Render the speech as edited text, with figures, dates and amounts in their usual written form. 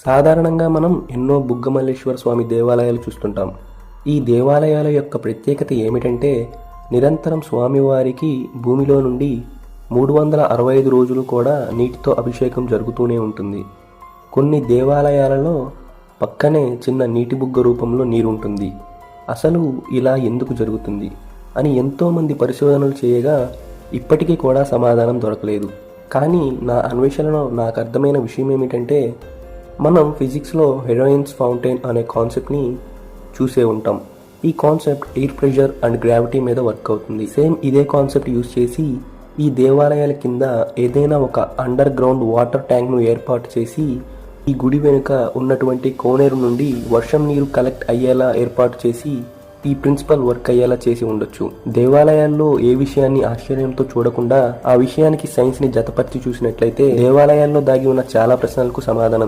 సాధారణంగా మనం ఎన్నో బుగ్గమల్లేశ్వర స్వామి దేవాలయాలు చూస్తుంటాం. ఈ దేవాలయాల యొక్క ప్రత్యేకత ఏమిటంటే నిరంతరం స్వామివారికి భూమిలో నుండి 365 రోజులు కూడా నీటితో అభిషేకం జరుగుతూనే ఉంటుంది. కొన్ని దేవాలయాలలో పక్కనే చిన్న నీటి బుగ్గ రూపంలో నీరు ఉంటుంది. అసలు ఇలా ఎందుకు జరుగుతుంది అని ఎంతోమంది పరిశోధనలు చేయగా ఇప్పటికీ కూడా సమాధానం దొరకలేదు. కానీ నా అన్వేషణలో నాకు అర్థమైన విషయం ఏమిటంటే మనం ఫిజిక్స్లో హెరోయిన్స్ ఫౌంటైన్ అనే కాన్సెప్ట్ని చూసే ఉంటాం. ఈ concept air pressure and gravity మీద వర్క్ అవుతుంది. సేమ్ ఇదే కాన్సెప్ట్ యూజ్ చేసి ఈ దేవాలయాల కింద ఏదైనా ఒక అండర్ గ్రౌండ్ వాటర్ ట్యాంక్ను ఏర్పాటు చేసి ఈ గుడి వెనుక ఉన్నటువంటి కోనేరు నుండి వర్షం నీరు కలెక్ట్ అయ్యేలా ఏర్పాటు చేసి ఈ ప్రిన్సిపల్ వర్క్ అయ్యేలా చేసి ఉండొచ్చు. దేవాలయాల్లో ఏ విషయాన్ని ఆశ్చర్యంతో చూడకుండా ఆ విషయానికి సైన్స్ ని జతపరిచి చూసినట్లయితే దేవాలయాల్లో దాగి ఉన్న చాలా ప్రశ్నలకు సమాధానం